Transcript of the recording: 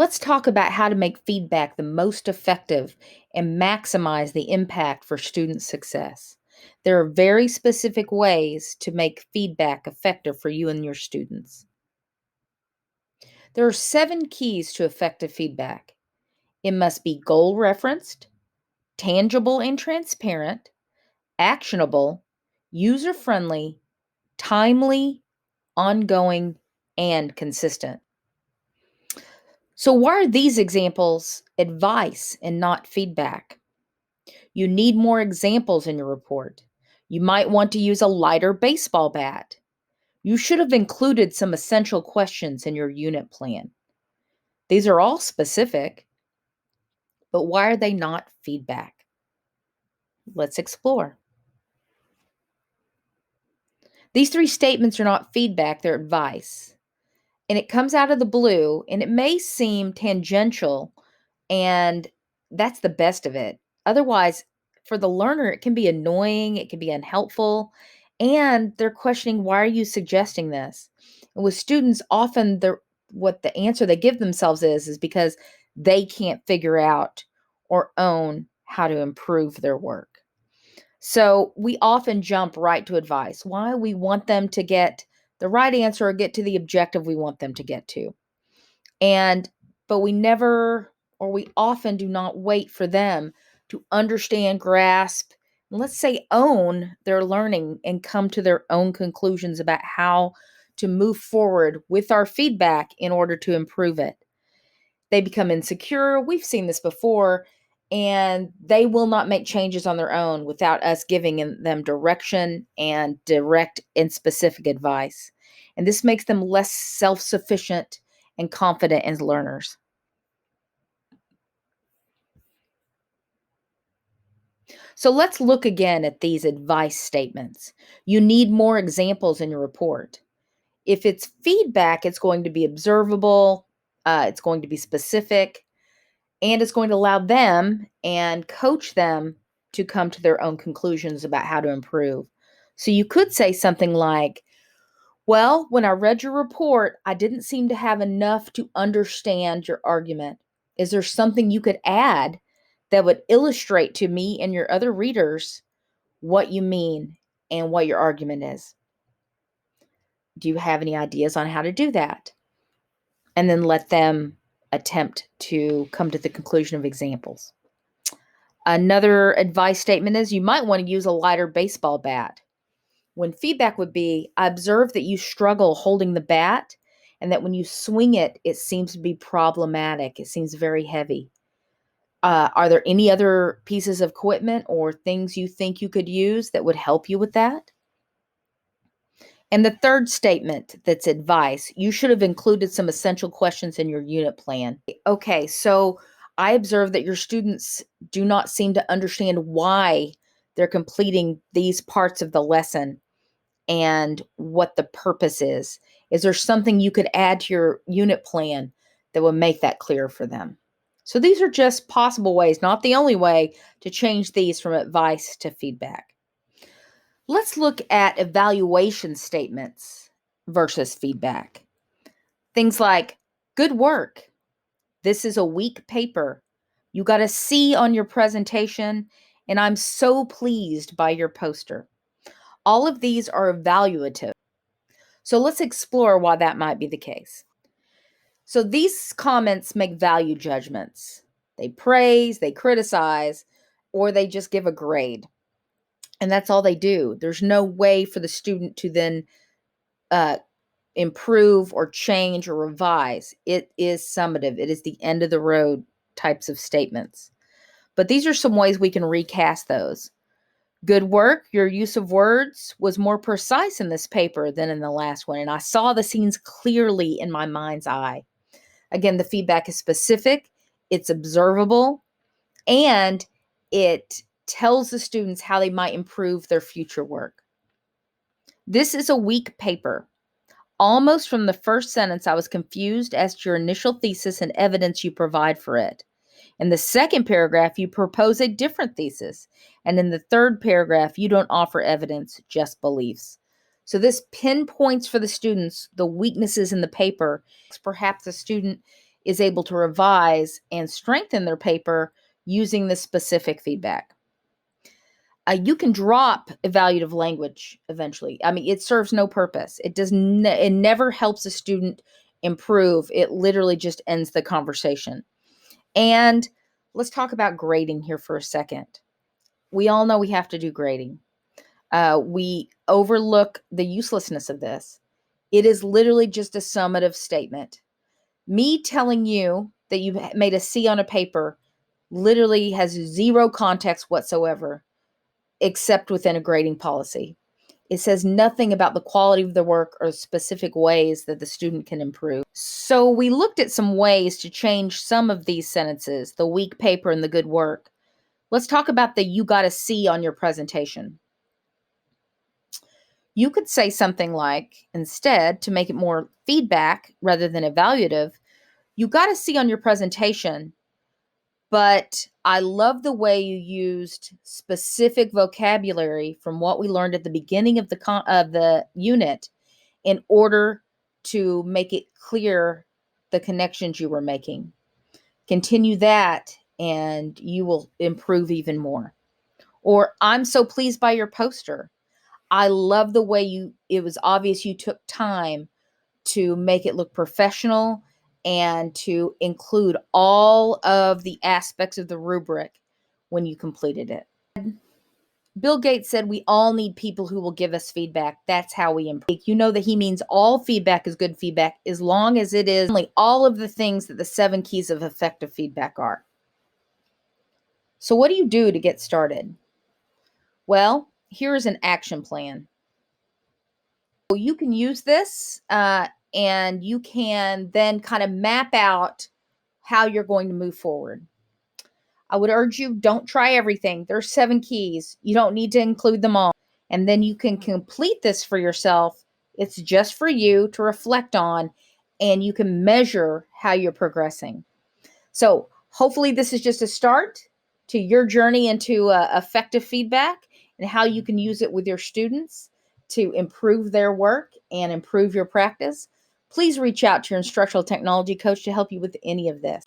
Let's talk about how to make feedback the most effective and maximize the impact for student success. There are very specific ways to make feedback effective for you and your students. There are 7 keys to effective feedback. It must be goal referenced, tangible and transparent, actionable, user friendly, timely, ongoing, and consistent. So, why are these examples advice and not feedback? You need more examples in your report. You might want to use a lighter baseball bat. You should have included some essential questions in your unit plan. These are all specific, but why are they not feedback? Let's explore. These 3 statements are not feedback, they're advice. And it comes out of the blue, and it may seem tangential, and that's the best of it. Otherwise, for the learner, it can be annoying, it can be unhelpful, and they're questioning, why are you suggesting this? And with students, often what the answer they give themselves is because they can't figure out or own how to improve their work. So we often jump right to advice. Why? We want them to get the right answer or get to the objective we want them to get to. And but we never, or we often do not wait for them to understand, grasp, and let's say own their learning and come to their own conclusions about how to move forward with our feedback in order to improve it. They become insecure. We've seen this before, and they will not make changes on their own without us giving them direction and direct and specific advice. And this makes them less self sufficient and confident as learners. So let's look again at these advice statements. You need more examples in your report. If it's feedback, it's going to be observable, it's going to be specific, and it's going to allow them and coach them to come to their own conclusions about how to improve. So you could say something like, well, when I read your report, I didn't seem to have enough to understand your argument. Is there something you could add that would illustrate to me and your other readers what you mean and what your argument is? Do you have any ideas on how to do that? And then let them attempt to come to the conclusion of examples. Another advice statement is you might want to use a lighter baseball bat. When feedback would be, I observe that you struggle holding the bat and that when you swing it, it seems to be problematic. It seems very heavy. Are there any other pieces of equipment or things you think you could use that would help you with that? And the third statement that's advice, you should have included some essential questions in your unit plan. Okay, so I observe that your students do not seem to understand why they're completing these parts of the lesson and what the purpose is. Is there something you could add to your unit plan that would make that clear for them? So these are just possible ways, not the only way, to change these from advice to feedback. Let's look at evaluation statements versus feedback. Things like, good work. This is a weak paper. You got a C on your presentation, and I'm so pleased by your poster. All of these are evaluative. So let's explore why that might be the case. So these comments make value judgments. They praise, they criticize, or they just give a grade. And that's all they do. There's no way for the student to then uh, improve or change or revise. It is summative. It is the end of the road types of statements. But these are some ways we can recast those. Good work. Your use of words was more precise in this paper than in the last one, and I saw the scenes clearly in my mind's eye. Again, the feedback is specific, it's observable, and it tells the students how they might improve their future work. This is a weak paper. Almost from the first sentence, I was confused as to your initial thesis and evidence you provide for it. In the second paragraph, you propose a different thesis. And in the third paragraph, you don't offer evidence, just beliefs. So this pinpoints for the students the weaknesses in the paper. Perhaps the student is able to revise and strengthen their paper using this specific feedback. You can drop evaluative language eventually. I mean, it serves no purpose. It never helps a student improve. It literally just ends the conversation. And let's talk about grading here for a second. We all know we have to do grading. We overlook the uselessness of this. It is literally just a summative statement. Me telling you that you made a C on a paper literally has zero context whatsoever, except within a grading policy. It says nothing about the quality of the work or specific ways that the student can improve. So we looked at some ways to change some of these sentences, the weak paper and the good work. Let's talk about the you got a C on your presentation. You could say something like, instead, to make it more feedback rather than evaluative, you got a C on your presentation, but I love the way you used specific vocabulary from what we learned at the beginning of the unit in order to make it clear the connections you were making. Continue that and you will improve even more. Or, I'm so pleased by your poster. I love the way it was obvious you took time to make it look professional and to include all of the aspects of the rubric when you completed it. Bill Gates said we all need people who will give us feedback. That's how we improve. You know that he means all feedback is good feedback as long as it is only all of the things that the 7 keys of effective feedback are. So what do you do to get started? Well, here is an action plan. You can use this and you can then kind of map out how you're going to move forward. I would urge you, don't try everything. There's 7 keys. You don't need to include them all. And then you can complete this for yourself. It's just for you to reflect on, and you can measure how you're progressing. So hopefully this is just a start to your journey into effective feedback and how you can use it with your students to improve their work and improve your practice. Please reach out to your instructional technology coach to help you with any of this.